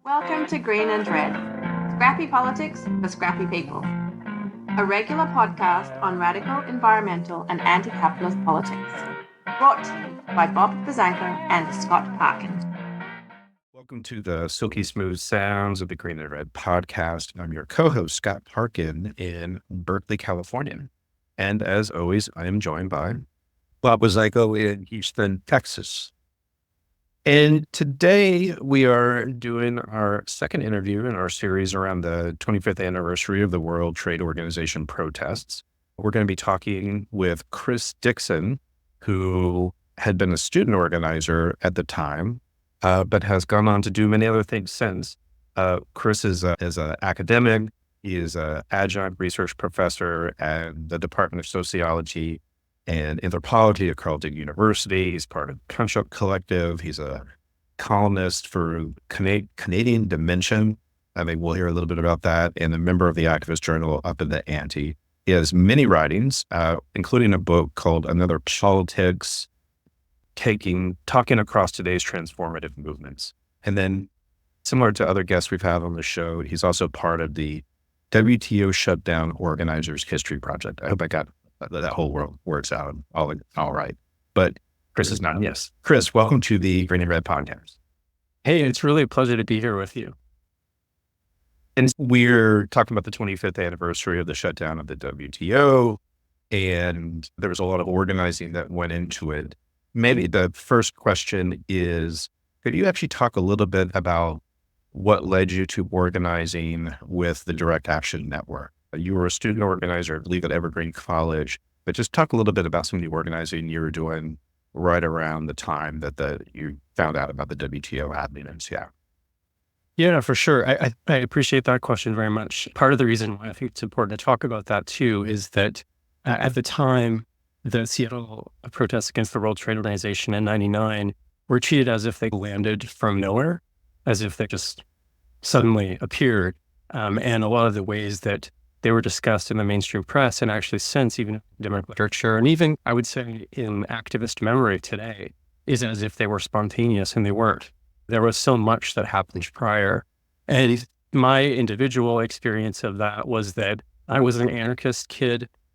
Welcome to Green and Red, Scrappy Politics for Scrappy People, a regular podcast on radical environmental and anti-capitalist politics, brought to you by Bob Bazanko and Scott Parkin. Welcome to the silky smooth sounds of the Green and Red podcast. I'm your co-host, Scott Parkin, in Berkeley, California. And as always, I am joined by Bob Bazanko in Houston, Texas. And today we are doing our second interview in our series around the 25th anniversary of the World Trade Organization protests. We're going to be talking with Chris Dixon, who had been a student organizer at the time, but has gone on to do many other things since. Chris is an academic. He is an adjunct research professor at the Department of Sociology and Anthropology at Carleton University. He's part of Construct Collective. He's a columnist for Canadian Dimension. I think we'll hear a little bit about that, and a member of the activist journal Upping the Anti. He has many writings, including a book called Another Politics, talking across today's transformative movements. And then, similar to other guests we've had on the show, he's also part of the WTO Shutdown Organizers History Project. I hope I got that whole world works out all right. But Chris is not. Yes. Chris, welcome to the Green and Red podcast. Hey, it's really a pleasure to be here with you. And we're talking about the 25th anniversary of the shutdown of the WTO, and there was a lot of organizing that went into it. Maybe the first question is, could you actually talk a little bit about what led you to organizing with the Direct Action Network? You were a student organizer, I believe, at Evergreen College, but just talk a little bit about some of the organizing you were doing right around the time that you found out about the WTO happening in Seattle. Yeah, for sure. I appreciate that question very much. Part of the reason why I think it's important to talk about that too is that at the time, the Seattle protests against the World Trade Organization in '99 were treated as if they landed from nowhere, as if they just suddenly appeared. And a lot of the ways that they were discussed in the mainstream press, and actually since, even in academic literature, and even I would say in activist memory today, is as if they were spontaneous, and they weren't. There was so much that happened prior. And my individual experience of that was that I was an anarchist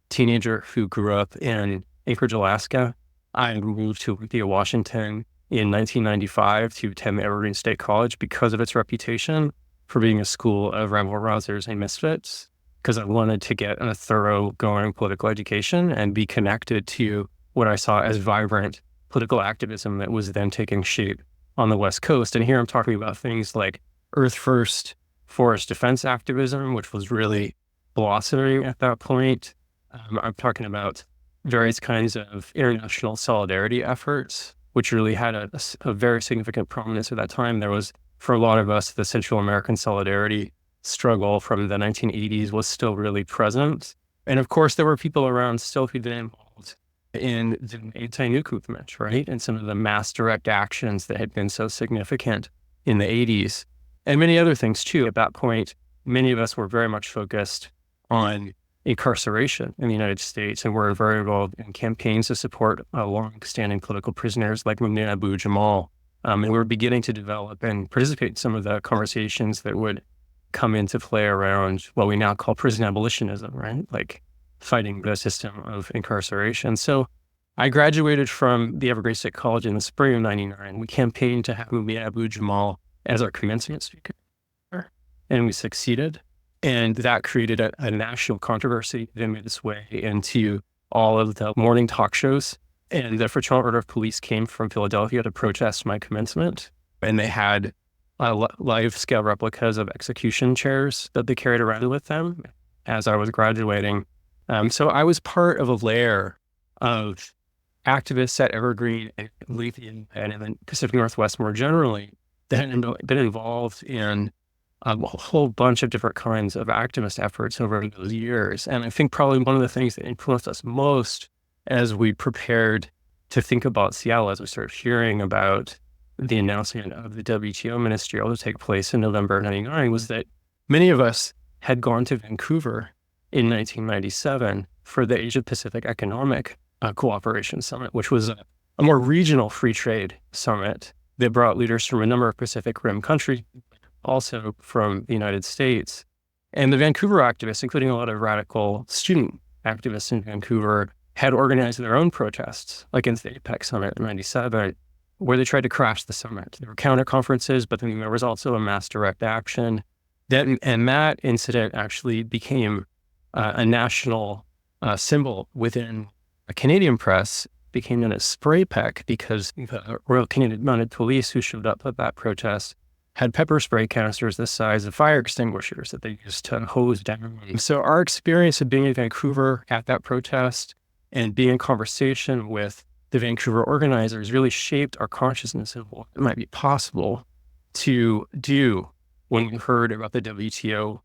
teenager who grew up in Anchorage, Alaska. I moved to Olympia, Washington in 1995 to attend Evergreen State College because of its reputation for being a school of rabble-rousers and misfits, because I wanted to get a thoroughgoing political education and be connected to what I saw as vibrant political activism that was then taking shape on the West Coast. And here I'm talking about things like Earth First forest defense activism, which was really blossoming at that point. I'm talking about various kinds of international solidarity efforts, which really had a very significant prominence at that time. There was, for a lot of us, the Central American solidarity struggle from the 1980s was still really present. And of course, there were people around still who'd been involved in the anti-nuke movement, right? And some of the mass direct actions that had been so significant in the 80s, and many other things too. At that point, many of us were very much focused on incarceration in the United States, and were very involved in campaigns to support long-standing political prisoners like Abu Jamal. And we were beginning to develop and participate in some of the conversations that would come into play around what we now call prison abolitionism, right? Like fighting the system of incarceration. So I graduated from the Evergreen State College in the spring of '99. We campaigned to have Abu Jamal as our commencement speaker, and we succeeded. And that created a national controversy that made its way into all of the morning talk shows. And the Fraternal Order of Police came from Philadelphia to protest my commencement. And they had live-scale replicas of execution chairs that they carried around with them as I was graduating. So I was part of a layer of activists at Evergreen and Lithium and in the Pacific Northwest more generally that had been involved in a whole bunch of different kinds of activist efforts over those years. And I think probably one of the things that influenced us most as we prepared to think about Seattle, as we started hearing about the announcement of the WTO ministerial to take place in November '99, was that many of us had gone to Vancouver in 1997 for the Asia Pacific Economic Cooperation Summit, which was a more regional free trade summit that brought leaders from a number of Pacific Rim countries, also from the United States. And the Vancouver activists, including a lot of radical student activists in Vancouver, had organized their own protests against the APEC summit in 97, where they tried to crash the summit. There were counter conferences, but then there was also a mass direct action. That incident actually became a national symbol within a Canadian press, became known as Spray Peck, because the Royal Canadian Mounted Police who showed up at that protest had pepper spray canisters the size of fire extinguishers that they used to hose down. So our experience of being in Vancouver at that protest and being in conversation with the Vancouver organizers really shaped our consciousness of what might be possible to do when we heard about the WTO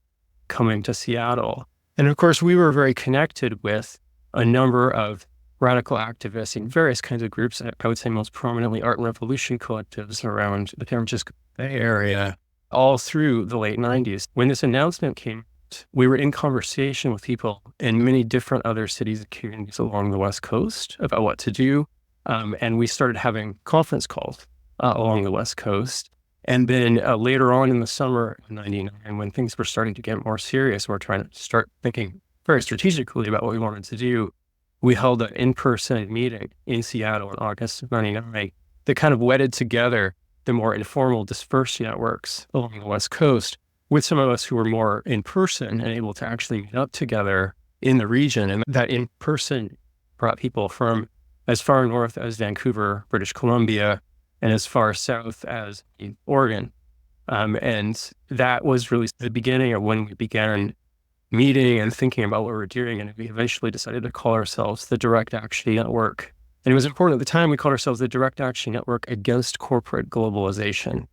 coming to Seattle. And of course, we were very connected with a number of radical activists in various kinds of groups. I would say most prominently art and revolution collectives around the San Francisco Bay Area, all through the late 90s. When this announcement came, we were in conversation with people in many different other cities and communities along the West Coast about what to do. And we started having conference calls along the West Coast. And then later on in the summer of 99, when things were starting to get more serious, we're trying to start thinking very strategically about what we wanted to do. We held an in-person meeting in Seattle in August of 99 that kind of wedded together the more informal dispersed networks along the West Coast with some of us who were more in person and able to actually meet up together in the region. And that in person brought people from as far north as Vancouver, British Columbia, and as far south as Oregon. And that was really the beginning of when we began meeting and thinking about what we were doing. And we eventually decided to call ourselves the Direct Action Network. And it was important at the time, we called ourselves the Direct Action Network Against Corporate Globalization.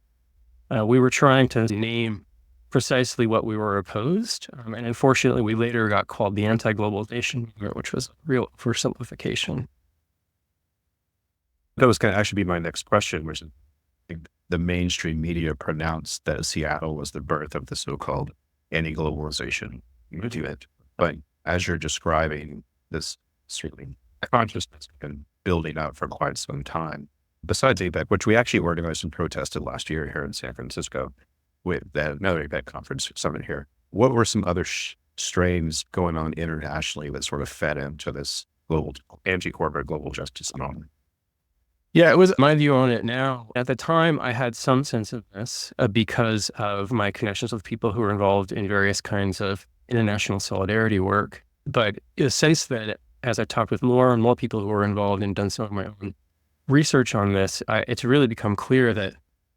We were trying to name precisely what we were opposed. And unfortunately, we later got called the Anti-Globalization Movement, which was a real oversimplification. That was going to actually be my next question, which is the mainstream media pronounced that Seattle was the birth of the so-called anti-globalization movement. But as you're describing, this certainly consciousness has been building up for quite some time. Besides APEC, which we actually organized and protested last year here in San Francisco with another APEC conference summit here, what were some other strains going on internationally that sort of fed into this global anti-corporate global justice phenomenon? Yeah, it was my view on it now. At the time, I had some sense of this because of my connections with people who were involved in various kinds of international solidarity work. But since then, as I talked with more and more people who were involved and done some of my own research on this, it's really become clear that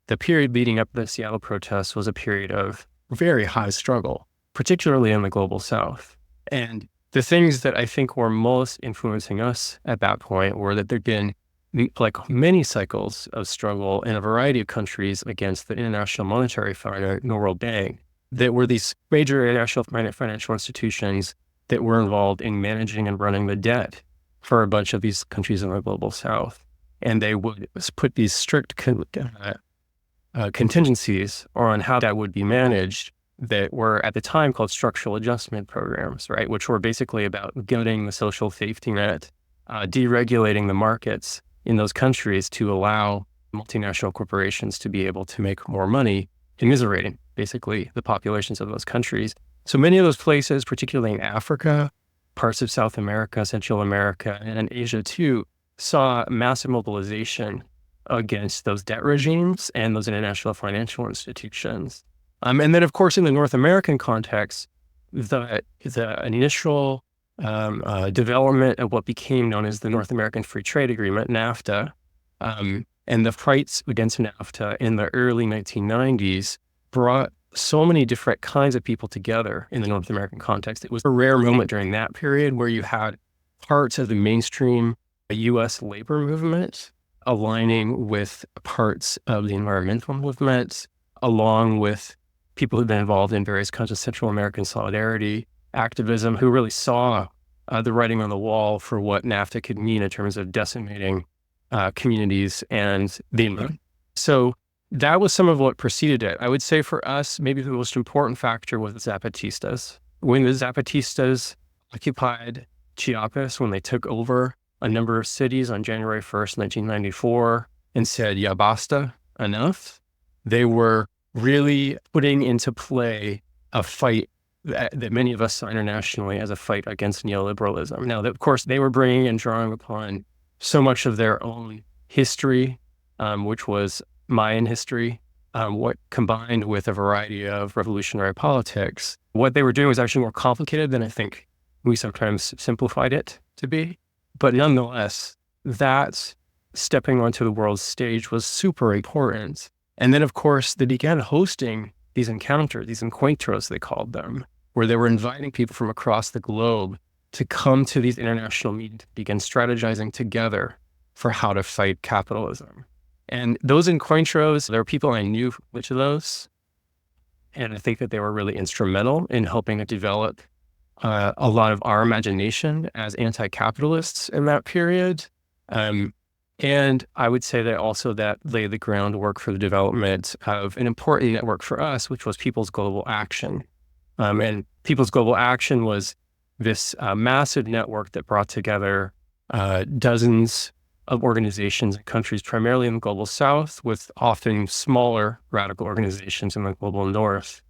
the period leading up to the Seattle protests was a period of very high struggle, particularly in the global South. And the things that I think were most influencing us at that point were that there'd been like many cycles of struggle in a variety of countries against the International Monetary Fund and the World Bank. There were these major international financial institutions that were involved in managing and running the debt for a bunch of these countries in the global South. And they would put these strict contingencies on how that would be managed that were at the time called structural adjustment programs, right? Which were basically about gutting the social safety net, deregulating the markets in those countries to allow multinational corporations to be able to make more money, immiserating basically the populations of those countries. So many of those places, particularly in Africa, parts of South America, Central America, and in Asia too, saw massive mobilization against those debt regimes and those international financial institutions. And then, of course, in the North American context, the initial development of what became known as the North American Free Trade Agreement, NAFTA, and the fights against NAFTA in the early 1990s brought so many different kinds of people together in the North American context. It was a rare moment during that period where you had parts of the mainstream U.S. labor movement aligning with parts of the environmental movement, along with people who've been involved in various kinds of Central American solidarity activism, who really saw the writing on the wall for what NAFTA could mean in terms of decimating communities and the environment. So that was some of what preceded it. I would say for us, maybe the most important factor was the Zapatistas. When the Zapatistas occupied Chiapas, when they took over a number of cities on January 1st, 1994, and said, ya basta, enough, they were really putting into play a fight that many of us saw internationally as a fight against neoliberalism. Now, of course, they were bringing and drawing upon so much of their own history, which was Mayan history, what combined with a variety of revolutionary politics. What they were doing was actually more complicated than I think we sometimes simplified it to be. But nonetheless, that stepping onto the world stage was super important. And then, of course, they began hosting these encounters, these encuentros, they called them, where they were inviting people from across the globe to come to these international meetings, begin strategizing together for how to fight capitalism. And those encuentros, there were people I knew from each of those. And I think that they were really instrumental in helping to develop a lot of our imagination as anti-capitalists in that period. And I would say that also that laid the groundwork for the development of an important network for us, which was People's Global Action. And People's Global Action was this massive network that brought together dozens of organizations and countries, primarily in the global south, with often smaller radical organizations in the global north,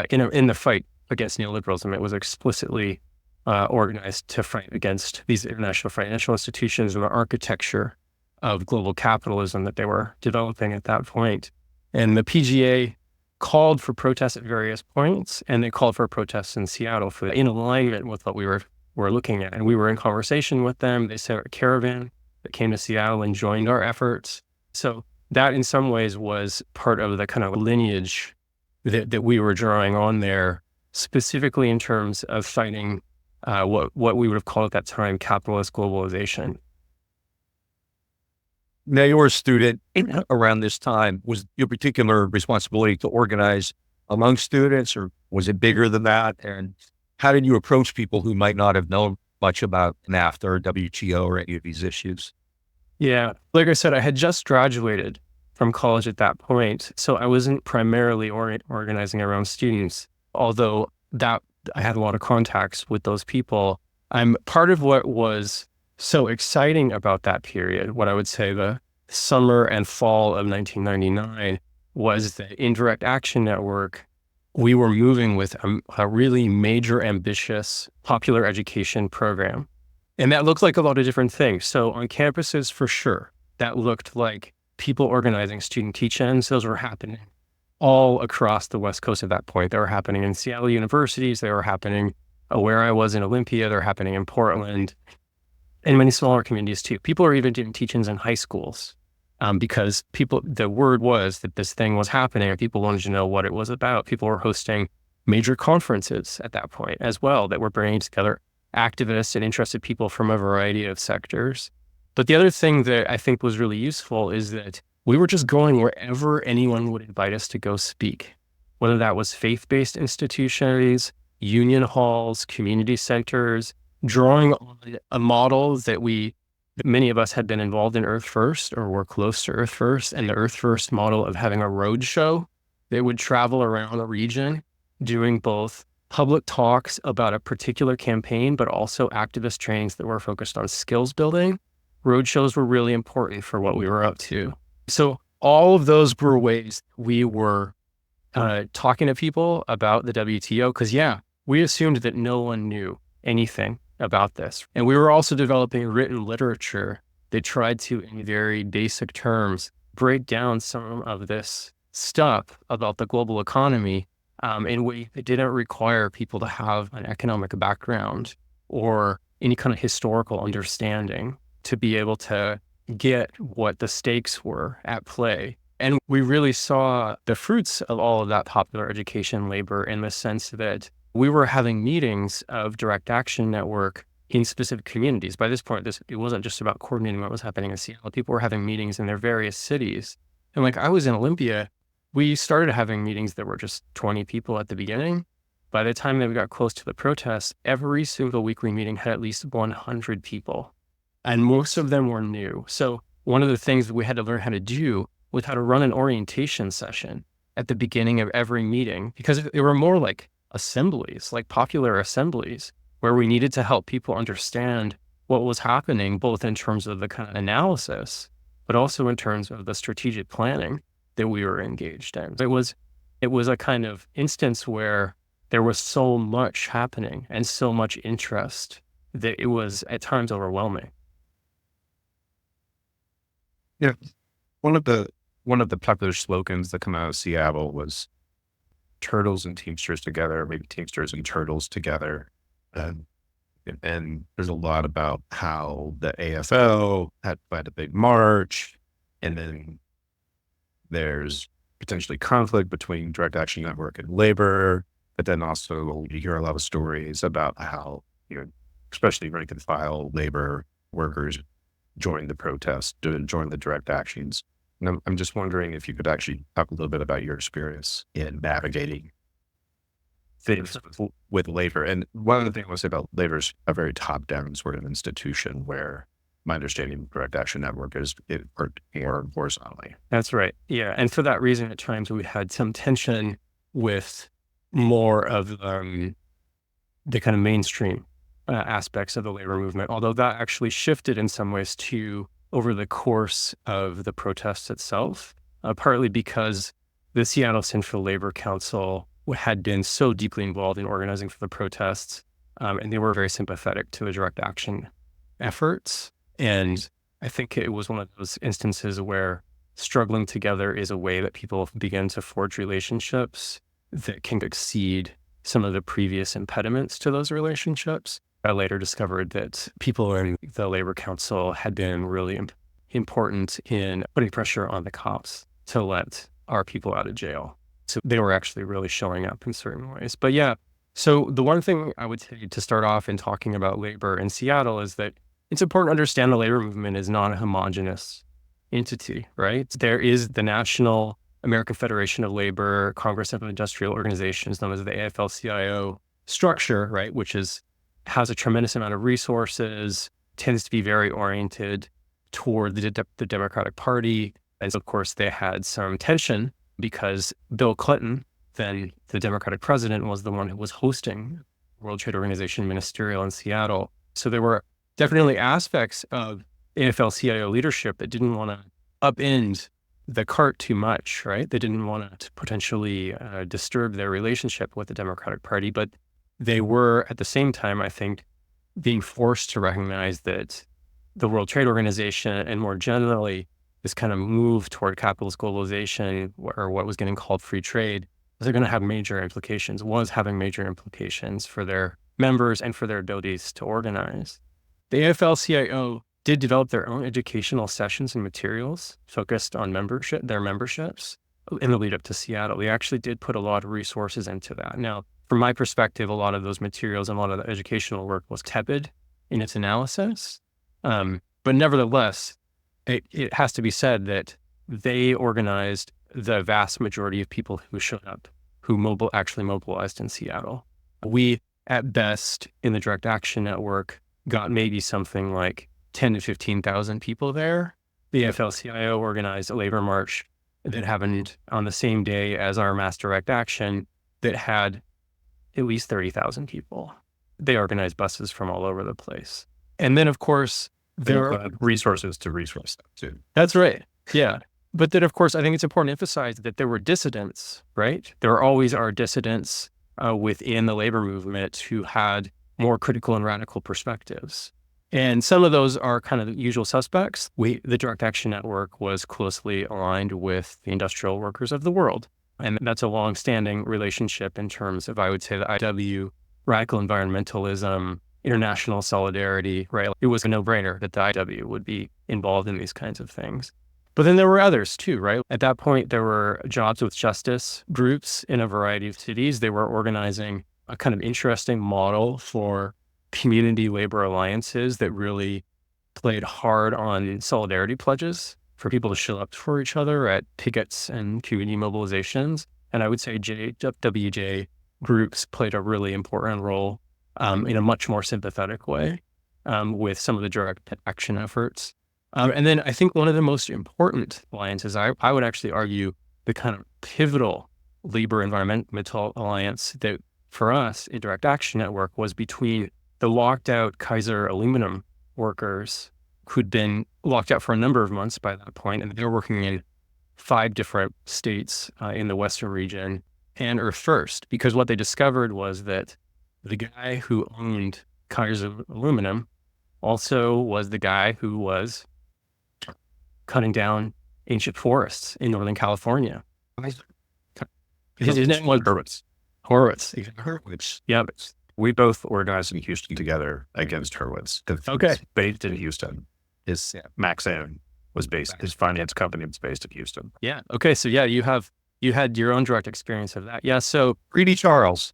in the fight against neoliberalism. It was explicitly organized to fight against these international financial institutions and the architecture of global capitalism that they were developing at that point. And the PGA called for protests at various points, and they called for protests in Seattle in alignment with what we were looking at. And we were in conversation with them. They sent a caravan that came to Seattle and joined our efforts. So that in some ways was part of the kind of lineage that we were drawing on there, specifically in terms of fighting what we would have called at that time capitalist globalization. Now, you were a student around this time. Was your particular responsibility to organize among students, or was it bigger than that? And how did you approach people who might not have known much about NAFTA or WTO or any of these issues? Yeah, like I said, I had just graduated from college at that point, so I wasn't primarily organizing around students, although that I had a lot of contacts with those people. I'm part of what was so exciting about that period, what I would say the summer and fall of 1999, was the Indirect Action Network. We were moving with a really major, ambitious popular education program. And that looked like a lot of different things. So on campuses, for sure, that looked like people organizing student teach-ins. Those were happening all across the West Coast at that point. They were happening in Seattle universities. They were happening where I was in Olympia. They're happening in Portland and many smaller communities too. People are even doing teach-ins in high schools because the word was that this thing was happening and people wanted to know what it was about. People were hosting major conferences at that point as well that were bringing together activists and interested people from a variety of sectors. But the other thing that I think was really useful is that we were just going wherever anyone would invite us to go speak, whether that was faith-based institutions, union halls, community centers, drawing on a model that many of us had been involved in Earth First or were close to Earth First, and the Earth First model of having a road show that would travel around the region, doing both public talks about a particular campaign, but also activist trainings that were focused on skills building. Road shows were really important for what we were up to. So all of those were ways we were talking to people about the WTO, because we assumed that no one knew anything about this. And we were also developing written literature that tried to, in very basic terms, break down some of this stuff about the global economy in a way that didn't require people to have an economic background or any kind of historical understanding to be able to get what the stakes were at play. And we really saw the fruits of all of that popular education labor in the sense that we were having meetings of Direct Action Network in specific communities. By this point, it wasn't just about coordinating what was happening in Seattle. People were having meetings in their various cities. And like I was in Olympia, we started having meetings that were just 20 people at the beginning. By the time that we got close to the protests, every single weekly meeting had at least 100 people. And most of them were new. So one of the things that we had to learn how to do was how to run an orientation session at the beginning of every meeting, because they were more like assemblies, like popular assemblies, where we needed to help people understand what was happening, both in terms of the kind of analysis, but also in terms of the strategic planning that we were engaged in. It It was a kind of instance where there was so much happening and so much interest that it was at times overwhelming. Yeah. One of the popular slogans that come out of Seattle was turtles and Teamsters together, maybe Teamsters and turtles together. And there's a lot about how the AFL had a big march, and then there's potentially conflict between Direct Action Network and labor, but then also you hear a lot of stories about how, especially rank and file labor workers joined the protest, joined the direct actions. And I'm just wondering if you could actually talk a little bit about your experience in navigating things with labor. And one of the things I would say about labor is a very top-down sort of institution where my understanding of Direct Action Network is it worked more horizontally. That's right. Yeah. And for that reason, at times we had some tension with more of the kind of mainstream aspects of the labor movement, although that actually shifted in some ways too over the course of the protests itself, partly because the Seattle Central Labor Council had been so deeply involved in organizing for the protests, and they were very sympathetic to the direct action efforts. And I think it was one of those instances where struggling together is a way that people begin to forge relationships that can exceed some of the previous impediments to those relationships. I later discovered that people in the Labor Council had been really important in putting pressure on the cops to let our people out of jail. So they were actually really showing up in certain ways. But yeah, so the one thing I would say to start off in talking about labor in Seattle is that it's important to understand the labor movement is not a homogenous entity, right? There is the National American Federation of Labor, Congress of Industrial Organizations, known as the AFL-CIO structure, right, which has a tremendous amount of resources, tends to be very oriented toward the Democratic Party. And so, of course, they had some tension because Bill Clinton, then the Democratic president, was the one who was hosting World Trade Organization ministerial in Seattle. So there were definitely aspects of AFL-CIO leadership that didn't want to upend the cart too much, right? They didn't want to potentially disturb their relationship with the Democratic Party, but they were at the same time, I think, being forced to recognize that the World Trade Organization and more generally this kind of move toward capitalist globalization, or what was getting called free trade, was going to have major implications, was having major implications for their members and for their abilities to organize. The AFL-CIO did develop their own educational sessions and materials focused on their memberships in the lead up to Seattle. They actually did put a lot of resources into that. Now, from my perspective, a lot of those materials and a lot of the educational work was tepid in its analysis. But nevertheless, it has to be said that they organized the vast majority of people who showed up, who actually mobilized in Seattle. We, at best, in the Direct Action Network, got maybe something like 10 to 15,000 people there. The AFL-CIO organized a labor march that happened on the same day as our mass direct action that had at least 30,000 people. They organized buses from all over the place. And then, of course, there are resources to resource them too. That's right. Yeah. But then, of course, I think it's important to emphasize that there were dissidents, right? There always are dissidents within the labor movement who had more critical and radical perspectives. And some of those are kind of the usual suspects. The Direct Action Network was closely aligned with the industrial workers of the world. And that's a long-standing relationship in terms of, I would say, the IW, radical environmentalism, international solidarity, right? It was a no-brainer that the IW would be involved in these kinds of things. But then there were others too, right? At that point, there were Jobs with Justice groups in a variety of cities. They were organizing a kind of interesting model for community labor alliances that really played hard on solidarity pledges for people to show up for each other at pickets and community mobilizations. And I would say WJ groups played a really important role in a much more sympathetic way with some of the direct action efforts. And then I think one of the most important alliances, I would actually argue, the kind of pivotal labor environmental alliance that for us in Direct Action Network was between the locked out Kaiser aluminum workers who'd been locked out for a number of months by that point, and they were working in 5 different states in the Western region, and Earth First, because what they discovered was that the guy who owned Kaiser Aluminum also was the guy who was cutting down ancient forests in Northern California. His name was Hurwitz. Horowitz. Hurwitz. Yeah. We both organized in Houston together against Hurwitz. Okay. Based in Houston. His Maxim was based, his finance company was based in Houston. Yeah. Okay. So yeah, you had your own direct experience of that. Yeah. So Greedy Charles.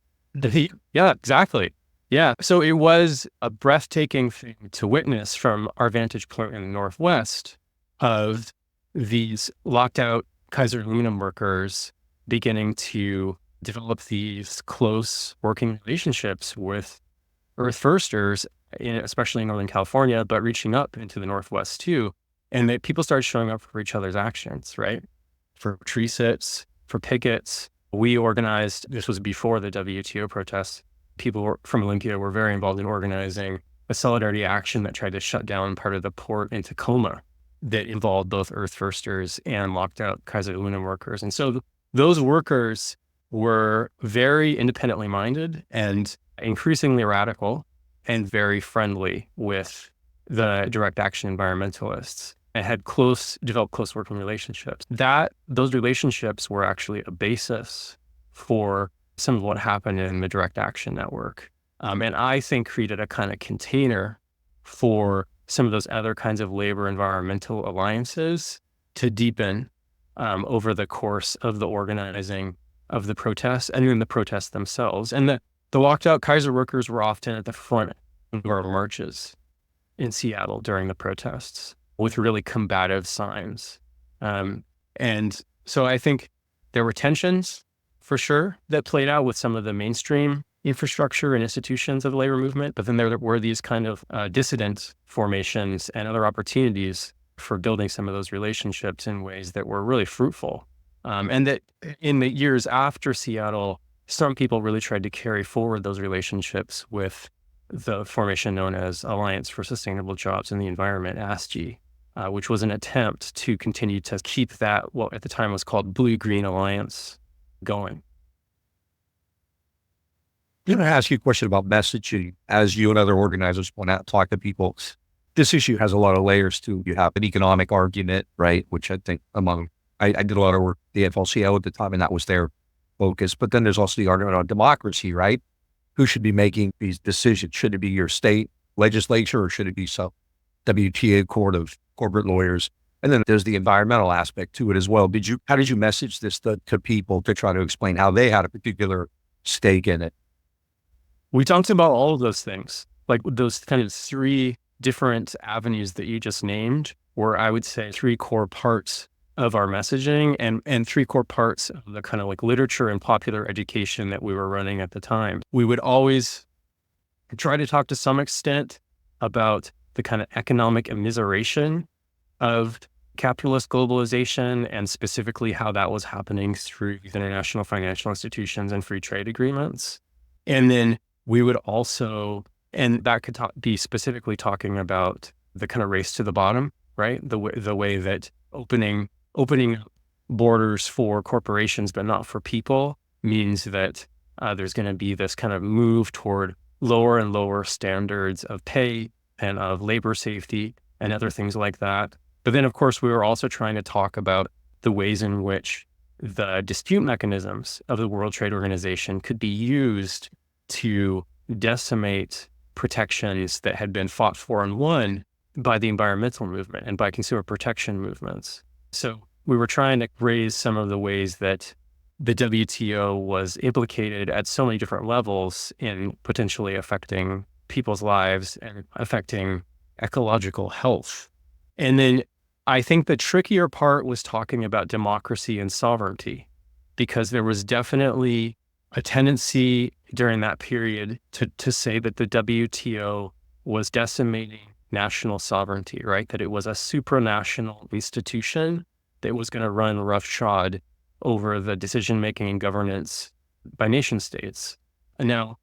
yeah, exactly. Yeah. So it was a breathtaking thing to witness from our vantage point in the Northwest of these locked out Kaiser aluminum workers beginning to develop these close working relationships with Earth Firsters, especially in Northern California, but reaching up into the Northwest too. And that people started showing up for each other's actions, right? For tree sits, for pickets. We organized, this was before the WTO protests, people from Olympia were very involved in organizing a solidarity action that tried to shut down part of the port in Tacoma that involved both Earth Firsters and locked out Kaiser aluminum workers. And so those workers were very independently minded and increasingly radical and very friendly with the direct action environmentalists and had developed close working relationships. Those relationships were actually a basis for some of what happened in the direct action network. And I think created a kind of container for some of those other kinds of labor environmental alliances to deepen over the course of the organizing of the protests and even the protests themselves. And the locked out Kaiser workers were often at the front of our marches in Seattle during the protests with really combative signs. And so I think there were tensions for sure that played out with some of the mainstream infrastructure and institutions of the labor movement, but then there were these kind of dissident formations and other opportunities for building some of those relationships in ways that were really fruitful. And that in the years after Seattle, some people really tried to carry forward those relationships with the formation known as Alliance for Sustainable Jobs in the Environment, ASJE, which was an attempt to continue to keep that, what at the time was called Blue-Green Alliance, going. I'm going to ask you a question about messaging. As you and other organizers point out, talk to people, this issue has a lot of layers too. You have an economic argument, right? Which I think I did a lot of work at the AFL-CIO at the time, and that was their focus. But then there's also the argument on democracy, right? Who should be making these decisions? Should it be your state legislature or should it be some WTA court of corporate lawyers? And then there's the environmental aspect to it as well. How did you message this to people to try to explain how they had a particular stake in it? We talked about all of those things, like those kind of three different avenues that you just named were, I would say, three core parts of our messaging and three core parts of the kind of like literature and popular education that we were running at the time. We would always try to talk to some extent about the kind of economic immiseration of capitalist globalization and specifically how that was happening through international financial institutions and free trade agreements. And then we would also, and that could be specifically talking about the kind of race to the bottom, right? The way that opening borders for corporations, but not for people, means that there's going to be this kind of move toward lower and lower standards of pay and of labor safety and other things like that. But then, of course, we were also trying to talk about the ways in which the dispute mechanisms of the World Trade Organization could be used to decimate protections that had been fought for and won by the environmental movement and by consumer protection movements. So we were trying to raise some of the ways that the WTO was implicated at so many different levels in potentially affecting people's lives and affecting ecological health. And then I think the trickier part was talking about democracy and sovereignty, because there was definitely a tendency during that period to say that the WTO was decimating national sovereignty, right? That it was a supranational institution that was going to run roughshod over the decision-making and governance by nation states. And now,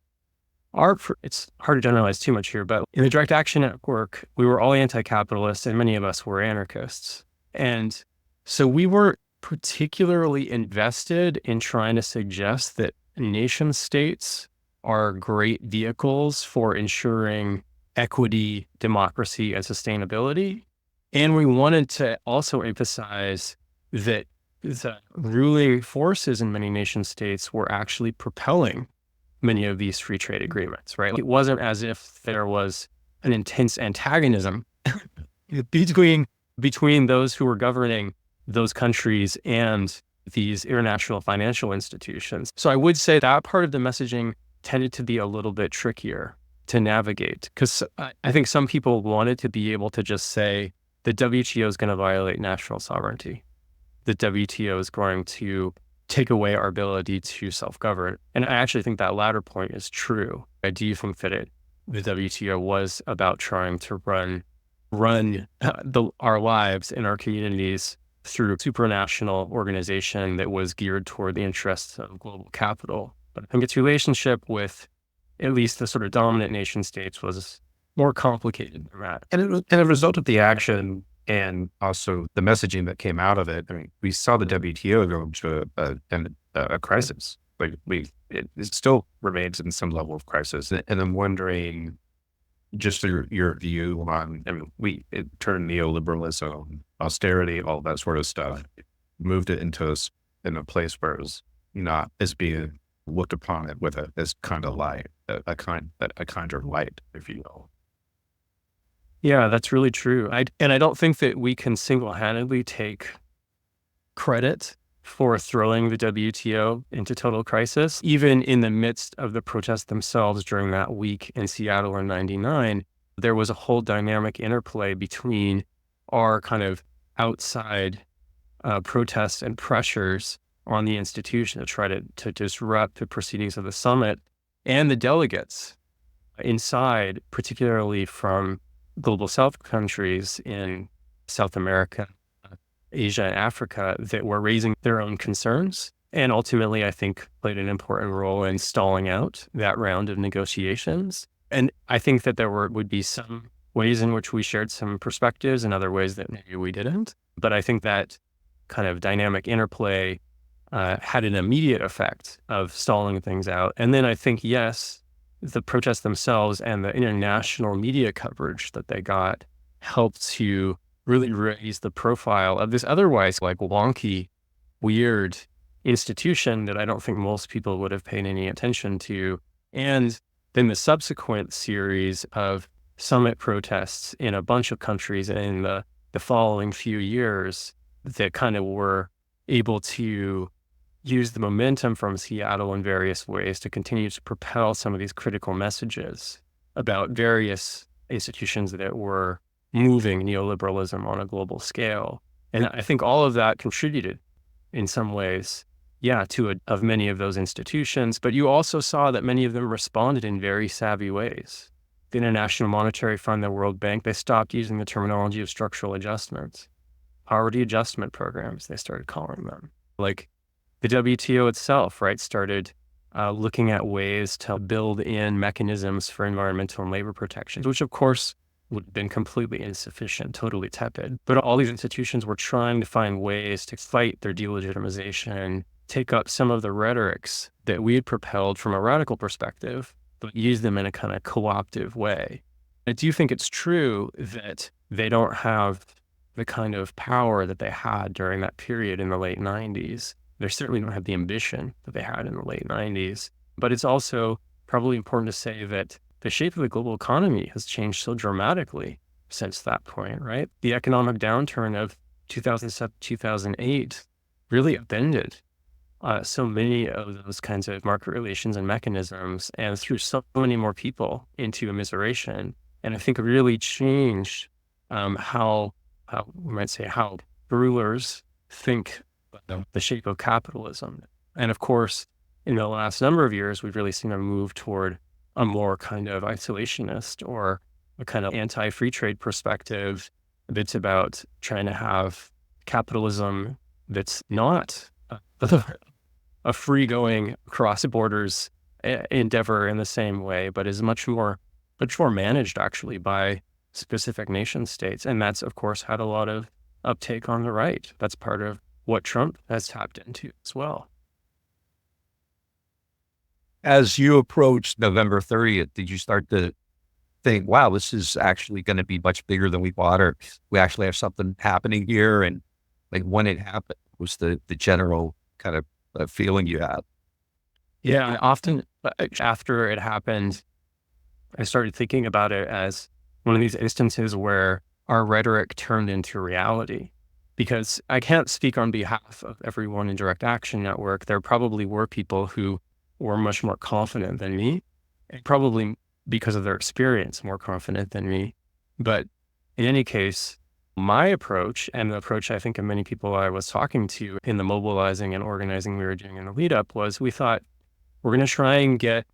it's hard to generalize too much here, but in the direct action network, we were all anti-capitalist and many of us were anarchists. And so we were particularly invested in trying to suggest that nation states are great vehicles for ensuring equity, democracy, and sustainability. And we wanted to also emphasize that the ruling forces in many nation states were actually propelling many of these free trade agreements, right? It wasn't as if there was an intense antagonism between those who were governing those countries and these international financial institutions. So I would say that part of the messaging tended to be a little bit trickier to navigate, because I think some people wanted to be able to just say the WTO is going to violate national sovereignty. The WTO is going to take away our ability to self-govern. And I actually think that latter point is true. I do think that the WTO was about trying to run our lives in our communities through a supranational organization that was geared toward the interests of global capital. But I think its relationship with at least the sort of dominant nation states was more complicated than that. And a result of the action and also the messaging that came out of it, I mean, we saw the WTO go into a crisis. Like it still remains in some level of crisis. And I'm wondering, just your view on, I mean, it turned neoliberalism, austerity, all that sort of stuff, moved it into in a place where it was not as being looked upon it with as kind of light, a kinder light, if you will. Yeah, that's really true. I don't think that we can single-handedly take credit for throwing the WTO into total crisis. Even in the midst of the protests themselves during that week in Seattle in '99, there was a whole dynamic interplay between our kind of outside protests and pressures on the institution to try to disrupt the proceedings of the summit, and the delegates inside, particularly from global South countries in South America, Asia, and Africa, that were raising their own concerns. And ultimately, I think played an important role in stalling out that round of negotiations. And I think that there would be some ways in which we shared some perspectives and other ways that maybe we didn't. But I think that kind of dynamic interplay had an immediate effect of stalling things out. And then I think, yes, the protests themselves and the international media coverage that they got helped to really raise the profile of this otherwise like wonky, weird institution that I don't think most people would have paid any attention to. And then the subsequent series of summit protests in a bunch of countries in the following few years that kind of were able to use the momentum from Seattle in various ways to continue to propel some of these critical messages about various institutions that were moving neoliberalism on a global scale. And I think all of that contributed in some ways, to many of those institutions. But you also saw that many of them responded in very savvy ways. The International Monetary Fund, the World Bank, they stopped using the terminology of structural adjustments. Poverty adjustment programs, they started calling them. Like the WTO itself, right, started looking at ways to build in mechanisms for environmental and labor protections, which of course would have been completely insufficient, totally tepid. But all these institutions were trying to find ways to fight their delegitimization, take up some of the rhetorics that we had propelled from a radical perspective, but use them in a kind of co-optive way. I do think it's true that they don't have the kind of power that they had during that period in the late 90s. They certainly don't have the ambition that they had in the late 90s. But it's also probably important to say that the shape of the global economy has changed so dramatically since that point, right? The economic downturn of 2007, 2008 really upended so many of those kinds of market relations and mechanisms and threw so many more people into immiseration. And I think it really changed how we might say, how rulers think the shape of capitalism. And of course, in the last number of years, we've really seen a move toward a more kind of isolationist or a kind of anti-free trade perspective that's about trying to have capitalism that's not a free-going across borders endeavor in the same way, but is much more managed actually by specific nation states. And that's, of course, had a lot of uptake on the right. That's part of what Trump has tapped into as well. As you approached November 30th, did you start to think, wow, this is actually going to be much bigger than we thought, or we actually have something happening here? And like when it happened, was the general kind of feeling you had? Yeah, I often, after it happened, I started thinking about it as one of these instances where our rhetoric turned into reality. Because I can't speak on behalf of everyone in Direct Action Network. There probably were people who were much more confident than me, and probably because of their experience, more confident than me. But in any case, my approach, and the approach I think of many people I was talking to in the mobilizing and organizing we were doing in the lead up, was we thought, we're going to try and get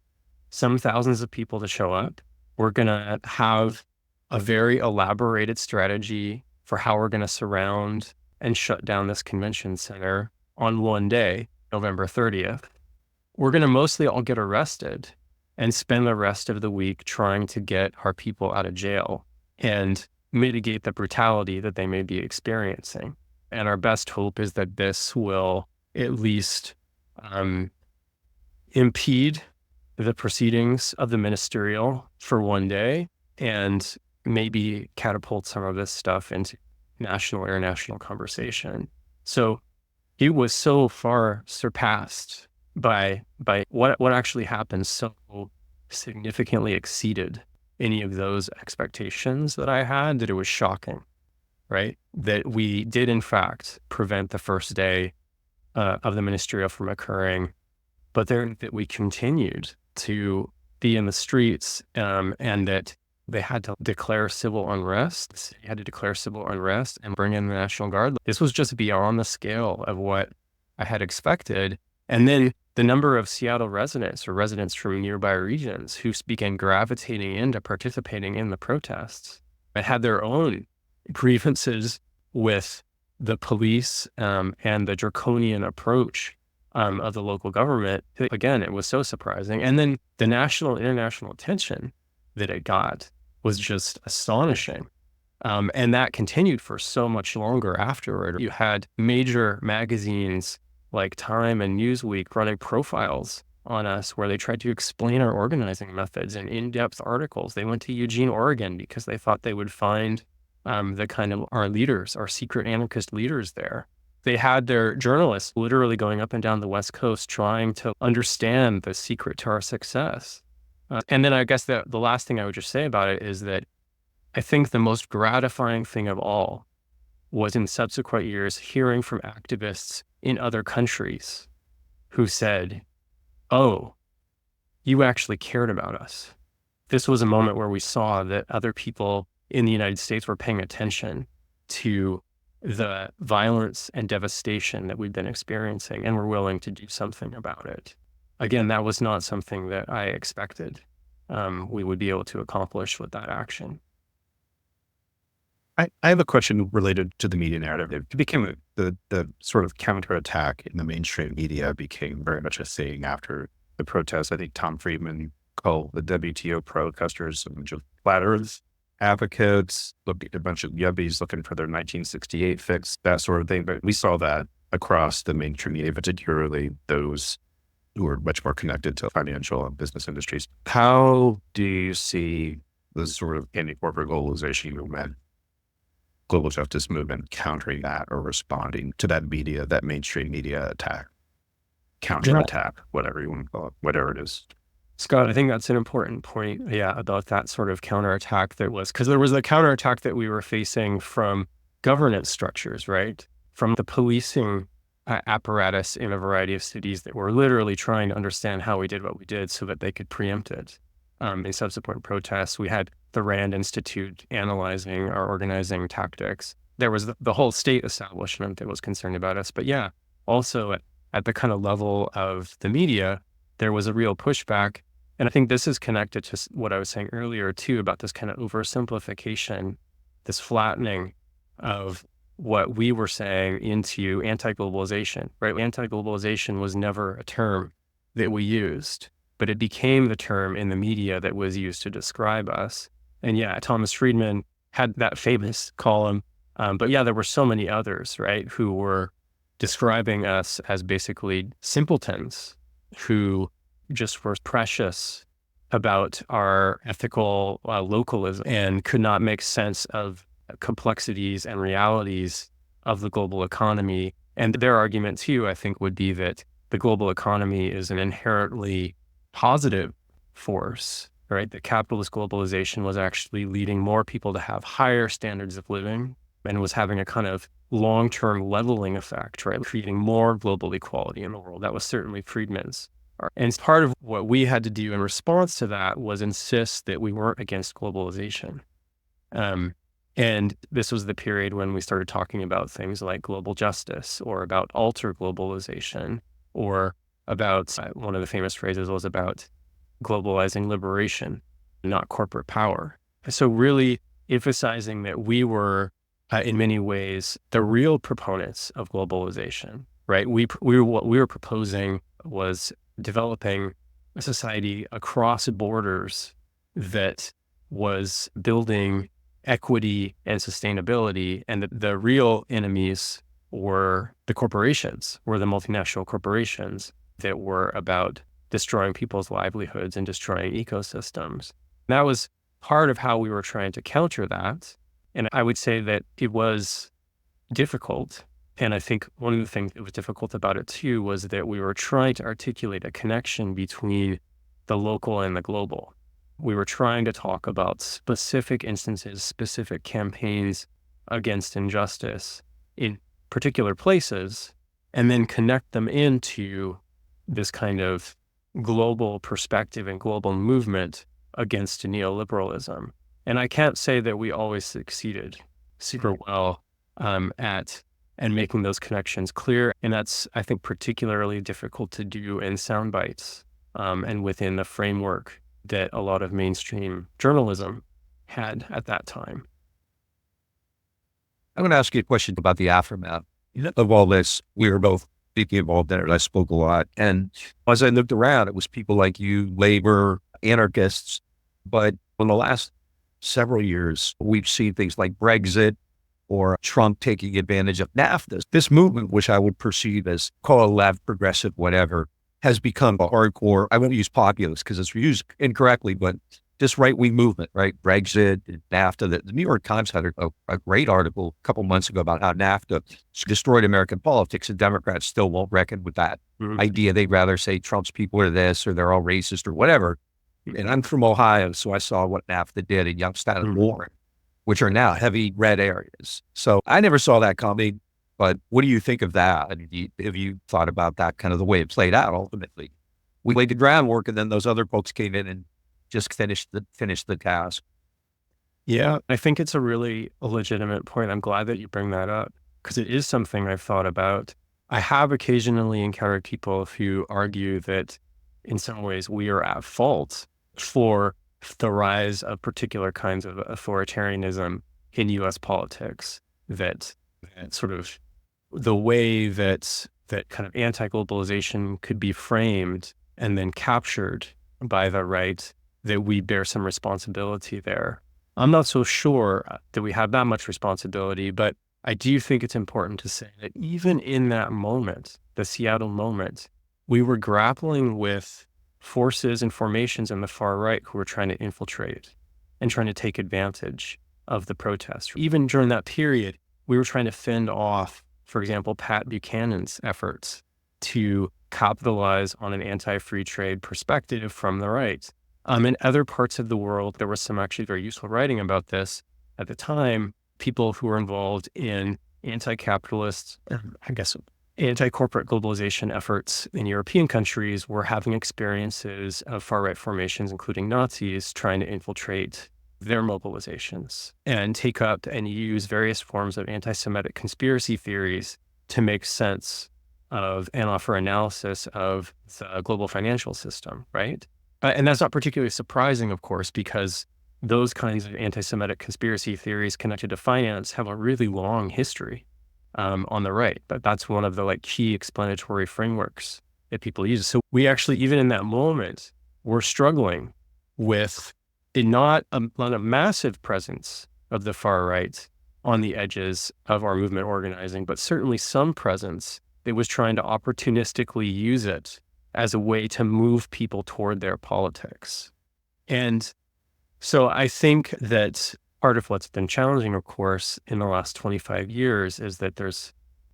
some thousands of people to show up. We're going to have a very elaborated strategy for how we're going to surround and shut down this convention center on one day, November 30th. We're going to mostly all get arrested and spend the rest of the week trying to get our people out of jail and mitigate the brutality that they may be experiencing. And our best hope is that this will at least impede the proceedings of the ministerial for one day and maybe catapult some of this stuff into national, international conversation. So it was so far surpassed by what actually happened, so significantly exceeded any of those expectations that I had, that it was shocking, right? That we did in fact prevent the first day of the ministerial from occurring, but then that we continued to be in the streets, and that they had to declare civil unrest. They had to declare civil unrest and bring in the National Guard. This was just beyond the scale of what I had expected. And then the number of Seattle residents or residents from nearby regions who began gravitating into participating in the protests and had their own grievances with the police and the draconian approach of the local government. Again, it was so surprising. And then the national, international attention that it got was just astonishing. And that continued for so much longer afterward. You had major magazines like Time and Newsweek running profiles on us where they tried to explain our organizing methods in in-depth articles. They went to Eugene, Oregon, because they thought they would find the kind of our leaders, our secret anarchist leaders there. They had their journalists literally going up and down the West Coast trying to understand the secret to our success. And then I guess the last thing I would just say about it is that I think the most gratifying thing of all was in subsequent years hearing from activists in other countries who said, oh, you actually cared about us. This was a moment where we saw that other people in the United States were paying attention to the violence and devastation that we've been experiencing and were willing to do something about it. Again, that was not something that I expected we would be able to accomplish with that action. I have a question related to the media narrative. It became the sort of counterattack in the mainstream media became very much a thing after the protests. I think Tom Friedman called the WTO protesters a bunch of flat earth advocates, a bunch of yuppies looking for their 1968 fix, that sort of thing. But we saw that across the mainstream media, particularly those who are much more connected to financial and business industries. How do you see the sort of anti-corporate globalization movement, global justice movement countering that or responding to that media, that mainstream media attack, counterattack, whatever you want to call it, whatever it is? Scott, I think that's an important point, about that sort of counterattack that was, because there was a counterattack that we were facing from governance structures, right? From the policing apparatus in a variety of cities that were literally trying to understand how we did what we did so that they could preempt it. In subsequent protests, we had the Rand Institute analyzing our organizing tactics. There was the whole state establishment that was concerned about us. But also at the kind of level of the media, there was a real pushback. And I think this is connected to what I was saying earlier too, about this kind of oversimplification, this flattening of what we were saying into anti-globalization, right? Anti-globalization was never a term that we used, but it became the term in the media that was used to describe us. And Thomas Friedman had that famous column. But there were so many others, right, who were describing us as basically simpletons who just were precious about our ethical localism and could not make sense of complexities and realities of the global economy. And their argument too, I think, would be that the global economy is an inherently positive force, right? That capitalist globalization was actually leading more people to have higher standards of living and was having a kind of long-term leveling effect, right? Creating more global equality in the world. That was certainly Friedman's. And part of what we had to do in response to that was insist that we weren't against globalization. And this was the period when we started talking about things like global justice or about alter globalization or about, one of the famous phrases was about globalizing liberation, not corporate power. So really emphasizing that we were, in many ways, the real proponents of globalization, right? What we were proposing was developing a society across borders that was building equity and sustainability, and the real enemies were the corporations, were the multinational corporations that were about destroying people's livelihoods and destroying ecosystems. And that was part of how we were trying to counter that. And I would say that it was difficult. And I think one of the things that was difficult about it too was that we were trying to articulate a connection between the local and the global. We were trying to talk about specific instances, specific campaigns against injustice in particular places, and then connect them into this kind of global perspective and global movement against neoliberalism. And I can't say that we always succeeded super well at making those connections clear. And that's, I think, particularly difficult to do in sound bites and within the framework that a lot of mainstream journalism had at that time. I'm going to ask you a question about the aftermath of all this. We were both deeply involved in it. I spoke a lot. And as I looked around, it was people like you, labor, anarchists. But in the last several years, we've seen things like Brexit or Trump taking advantage of NAFTA. This movement, which I would perceive as call it left, progressive, whatever, has become a hardcore, I won't use populist because it's used incorrectly, but this right-wing movement, right? Brexit, NAFTA. The New York Times had a great article a couple months ago about how NAFTA destroyed American politics, and Democrats still won't reckon with that idea. They'd rather say Trump's people are this or they're all racist or whatever. And I'm from Ohio, so I saw what NAFTA did in Youngstown and Warren, which are now heavy red areas. So I never saw that coming. But what do you think of that? I mean, have you thought about that kind of the way it played out ultimately? We laid the groundwork, and then those other folks came in and just finished the task. Yeah, I think it's a really legitimate point. I'm glad that you bring that up because it is something I've thought about. I have occasionally encountered people who argue that in some ways we are at fault for the rise of particular kinds of authoritarianism in U.S. politics, that sort of the way that kind of anti-globalization could be framed and then captured by the right, that we bear some responsibility there. I'm not so sure that we have that much responsibility, but I do think it's important to say that even in that moment, the Seattle moment, we were grappling with forces and formations in the far right who were trying to infiltrate and trying to take advantage of the protests. Even during that period, we were trying to fend off, for example, Pat Buchanan's efforts to capitalize on an anti-free trade perspective from the right. In other parts of the world, there was some actually very useful writing about this at the time. People who were involved in anti-capitalist, anti-corporate globalization efforts in European countries were having experiences of far-right formations, including Nazis, trying to infiltrate their mobilizations and take up and use various forms of anti-Semitic conspiracy theories to make sense of and offer analysis of the global financial system, right? And that's not particularly surprising, of course, because those kinds of anti-Semitic conspiracy theories connected to finance have a really long history on the right. But that's one of the key explanatory frameworks that people use. So we actually, even in that moment, were struggling with not a massive presence of the far right on the edges of our movement organizing, but certainly some presence that was trying to opportunistically use it as a way to move people toward their politics. And so I think that part of what's been challenging, of course, in the last 25 years is that there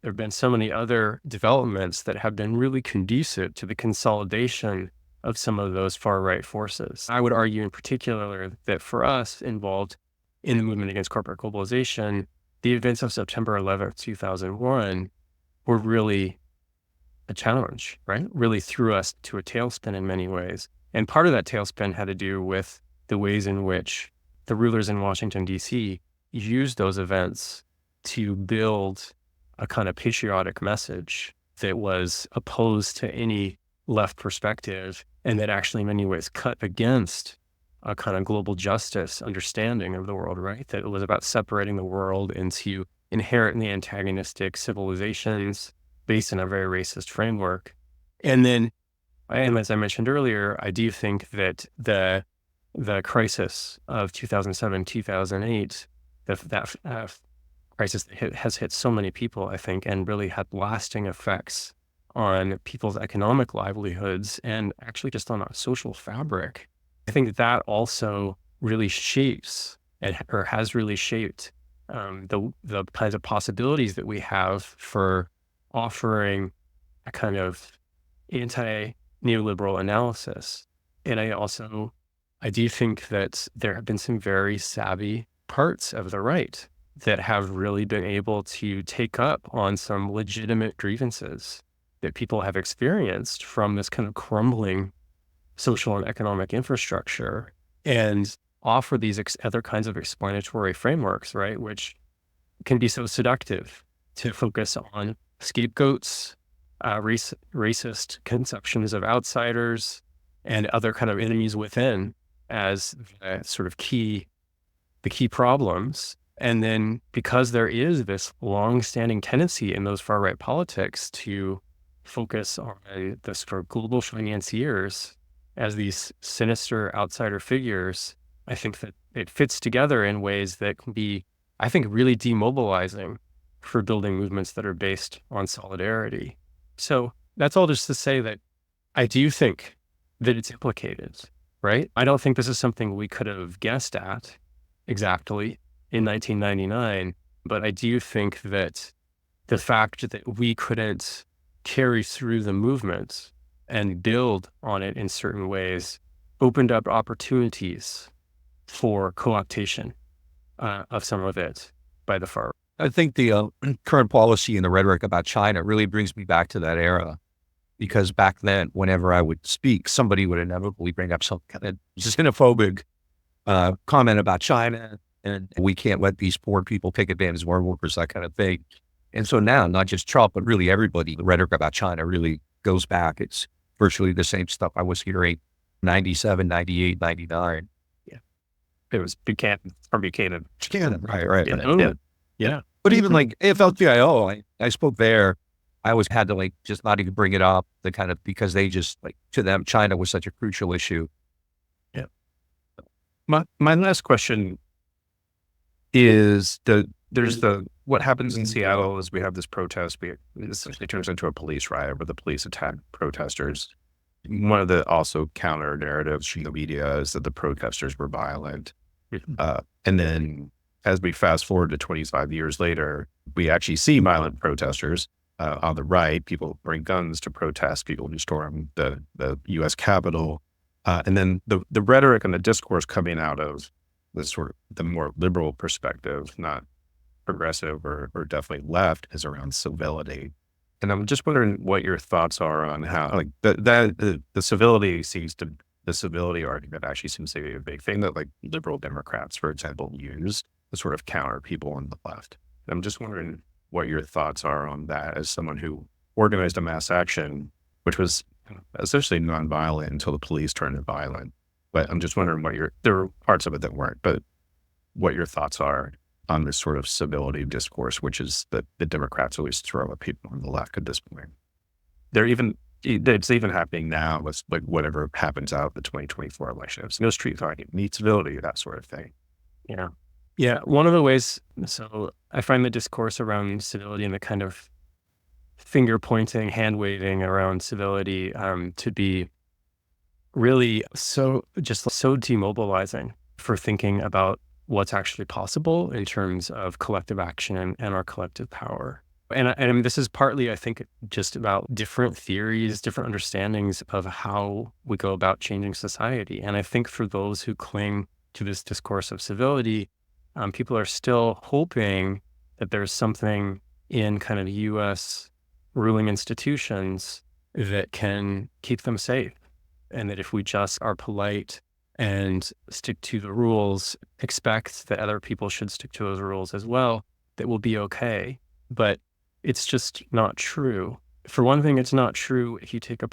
have been so many other developments that have been really conducive to the consolidation of some of those far-right forces. I would argue in particular that for us involved in the movement against corporate globalization, the events of September 11th, 2001 were really a challenge, right? Really threw us to a tailspin in many ways. And part of that tailspin had to do with the ways in which the rulers in Washington, D.C. used those events to build a kind of patriotic message that was opposed to any left perspective and that actually in many ways cut against a kind of global justice understanding of the world, right? That it was about separating the world into inherently antagonistic civilizations based on a very racist framework. And then, as I mentioned earlier, I do think that the crisis of 2007, 2008, that crisis that has hit so many people, I think, and really had lasting effects on people's economic livelihoods and actually just on our social fabric. I think that also really shapes or has really shaped the kinds of possibilities that we have for offering a kind of anti-neoliberal analysis. And I do think that there have been some very savvy parts of the right that have really been able to take up on some legitimate grievances that people have experienced from this kind of crumbling social and economic infrastructure and offer these other kinds of explanatory frameworks, right, which can be so seductive to focus on scapegoats, racist conceptions of outsiders, and other kind of enemies within as the key problems. And then because there is this long-standing tendency in those far-right politics to focus on the sort of global financiers as these sinister outsider figures, I think that it fits together in ways that can be, I think, really demobilizing for building movements that are based on solidarity. So that's all just to say that I do think that it's implicated, right? I don't think this is something we could have guessed at exactly in 1999, but I do think that the fact that we couldn't carry through the movement and build on it in certain ways opened up opportunities for co-optation of some of it by the far. I think the current policy and the rhetoric about China really brings me back to that era, because back then, whenever I would speak, somebody would inevitably bring up some kind of xenophobic comment about China, and we can't let these poor people take advantage of our workers, that kind of thing. And so now, not just Trump, but really everybody, the rhetoric about China really goes back. It's virtually the same stuff I was hearing 97, 98, 99. Yeah. It was Buchanan. Right. Yeah. But even like AFL-CIO, I spoke there. I always had to just not even bring it up, because they just to them, China was such a crucial issue. Yeah. My last question is what happens in Seattle is we have this protest. It essentially turns into a police riot where the police attack protesters. One of the also counter narratives from the media is that the protesters were violent. And then as we fast forward to 25 years later, we actually see violent protesters on the right. People bring guns to protest, people who storm the U.S. Capitol. And then the rhetoric and the discourse coming out of the more liberal perspective, not progressive or definitely left, is around civility. And I'm just wondering what your thoughts are on how the civility argument actually seems to be a big thing that liberal Democrats, for example, use to sort of counter people on the left. And I'm just wondering what your thoughts are on that as someone who organized a mass action, which was essentially nonviolent until the police turned it violent. But I'm just wondering there were parts of it that weren't, but what your thoughts are on this sort of civility discourse, which is that the Democrats always throw at people on the left at this point. It's even happening now with whatever happens out of the 2024 elections. No street fighting, need civility, that sort of thing. Yeah. Yeah. One of the ways, so I find the discourse around civility and the kind of finger pointing, hand waving around civility to be really so demobilizing for thinking about what's actually possible in terms of collective action and our collective power. And I mean, this is partly, I think, just about different theories, different understandings of how we go about changing society. And I think for those who cling to this discourse of civility, people are still hoping that there's something in kind of U.S. ruling institutions that can keep them safe. And that if we just are polite and stick to the rules, expect that other people should stick to those rules as well, that we'll be okay. But it's just not true. For one thing, it's not true if you take a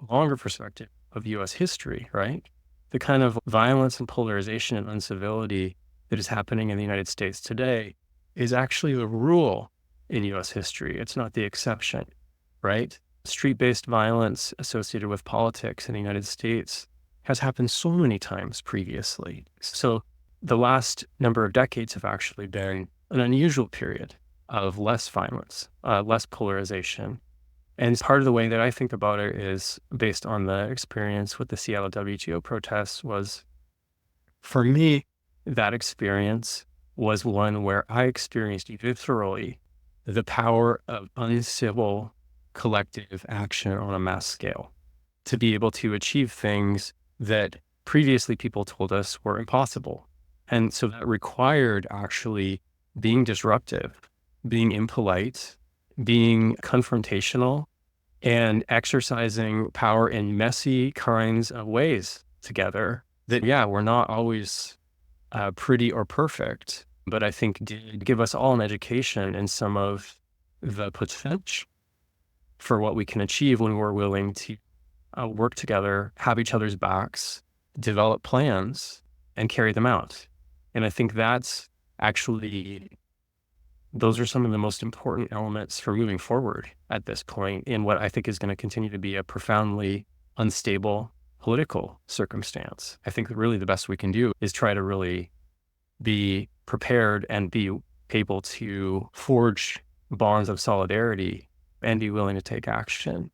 longer perspective of U.S. history, right? The kind of violence and polarization and uncivility that is happening in the United States today is actually the rule in U.S. history. It's not the exception, right? Street-based violence associated with politics in the United States has happened so many times previously. So the last number of decades have actually been an unusual period of less violence, less polarization. And part of the way that I think about it is based on the experience with the Seattle WTO protests was, for me, that experience was one where I experienced viscerally the power of uncivil collective action on a mass scale to be able to achieve things that previously people told us were impossible. And so that required actually being disruptive, being impolite, being confrontational, and exercising power in messy kinds of ways together that, yeah, we're not always pretty or perfect, but I think did give us all an education in some of the potential for what we can achieve when we're willing to work together, have each other's backs, develop plans, and carry them out. And I think that's actually, those are some of the most important elements for moving forward at this point in what I think is going to continue to be a profoundly unstable political circumstance. I think that really the best we can do is try to really be prepared and be able to forge bonds of solidarity and be willing to take action.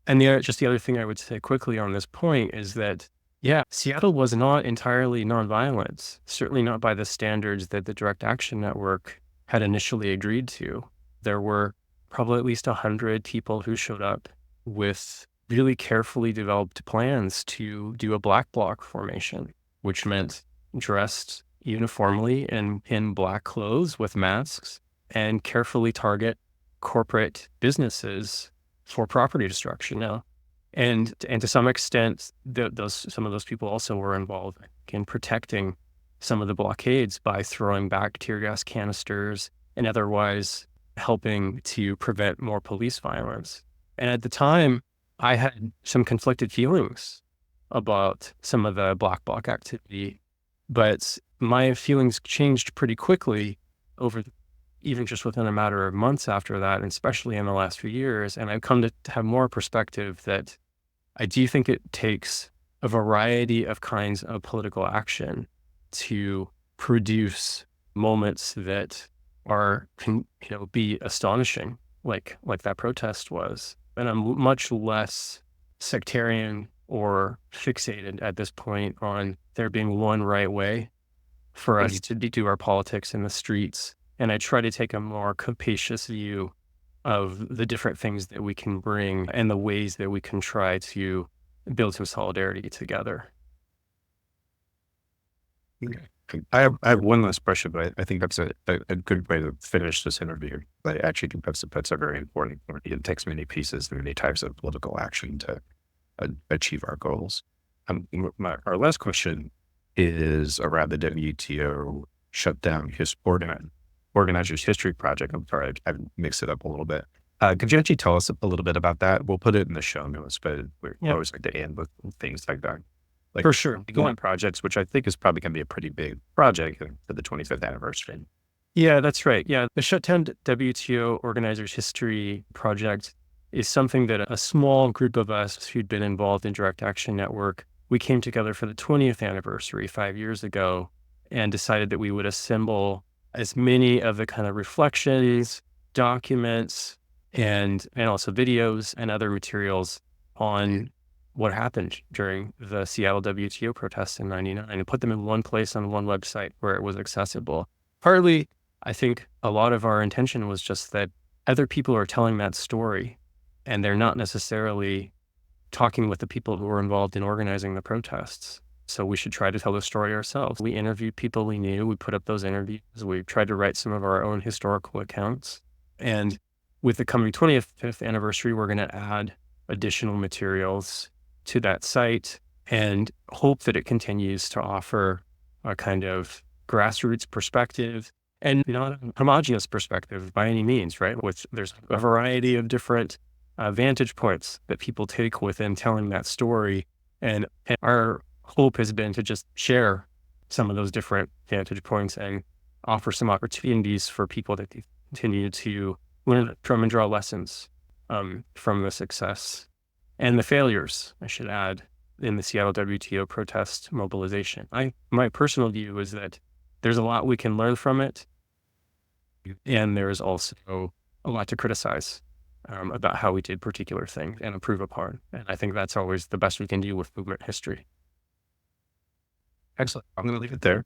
And the other thing I would say quickly on this point is that, yeah, Seattle was not entirely nonviolent, certainly not by the standards that the Direct Action Network had initially agreed to. There were probably at least 100 people who showed up with really carefully developed plans to do a black bloc formation, which meant dressed uniformly in black clothes with masks and carefully target corporate businesses for property destruction now. And to some extent, some of those people also were involved in protecting some of the blockades by throwing back tear gas canisters and otherwise helping to prevent more police violence. And at the time, I had some conflicted feelings about some of the black bloc activity, but my feelings changed pretty quickly even just within a matter of months after that, and especially in the last few years. And I've come to have more perspective that I do think it takes a variety of kinds of political action to produce moments that can be astonishing, like that protest was. And I'm much less sectarian or fixated at this point on there being one right way for us to do our politics in the streets. And I try to take a more capacious view of the different things that we can bring and the ways that we can try to build some solidarity together. I have one last question, but I think that's a good way to finish this interview. But I actually think that's a very important point. It takes many pieces and many types of political action to achieve our goals. Our last question is around the WTO Shutdown Organizers History Project. I'm sorry, I've mixed it up a little bit. Could you actually tell us a little bit about that? We'll put it in the show notes, but we always like to end with things like that. Like for sure. Going projects, which I think is probably going to be a pretty big project for the 25th anniversary. Yeah, that's right. Yeah, the Shutdown WTO Organizers History Project is something that a small group of us who'd been involved in Direct Action Network, we came together for the 20th anniversary 5 years ago and decided that we would assemble as many of the kind of reflections, documents, and also videos and other materials on what happened during the Seattle WTO protests in '99 and put them in one place on one website where it was accessible. Partly, I think a lot of our intention was just that other people are telling that story and they're not necessarily talking with the people who were involved in organizing the protests. So we should try to tell the story ourselves. We interviewed people we knew. We put up those interviews. We tried to write some of our own historical accounts. And with the coming 25th anniversary, we're going to add additional materials to that site and hope that it continues to offer a kind of grassroots perspective and not a homogeneous perspective by any means, right? There's a variety of different vantage points that people take within telling that story. And our hope has been to just share some of those different vantage points and offer some opportunities for people to continue to learn from and draw lessons from the success and the failures, I should add, in the Seattle WTO protest mobilization. My personal view is that there's a lot we can learn from it, and there's also a lot to criticize about how we did particular things and improve upon. And I think that's always the best we can do with movement history. Excellent. I'm going to leave it there.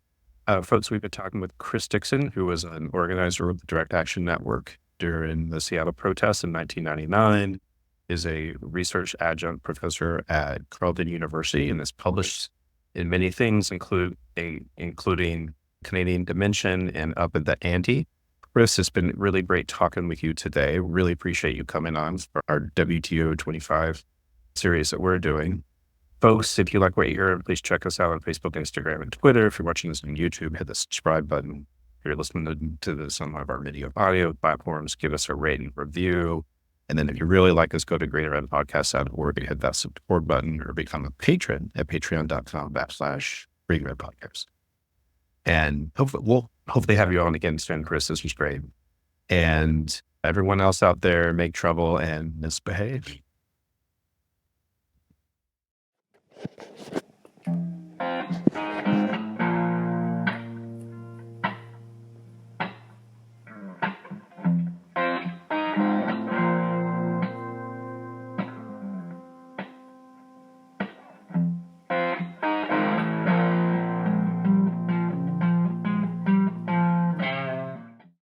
Folks, we've been talking with Chris Dixon, who was an organizer of the Direct Action Network during the Seattle protests in 1999, is a research adjunct professor at Carleton University and is published in many things, including Canadian Dimension and Upping the Anti. Chris, it's been really great talking with you today. Really appreciate you coming on for our WTO 25 series that we're doing. Folks, if you like what you hear, please check us out on Facebook, Instagram, and Twitter. If you're watching this on YouTube, hit the subscribe button. If you're listening to this on one of our video audio platforms, give us a rating review. And then if you really like us, go to greaterredpodcast.org and hit that support button or become a patron at patreon.com/greaterredpodcast. And we'll hopefully have you on again soon, Chris. This was great. And everyone else out there, make trouble and misbehave.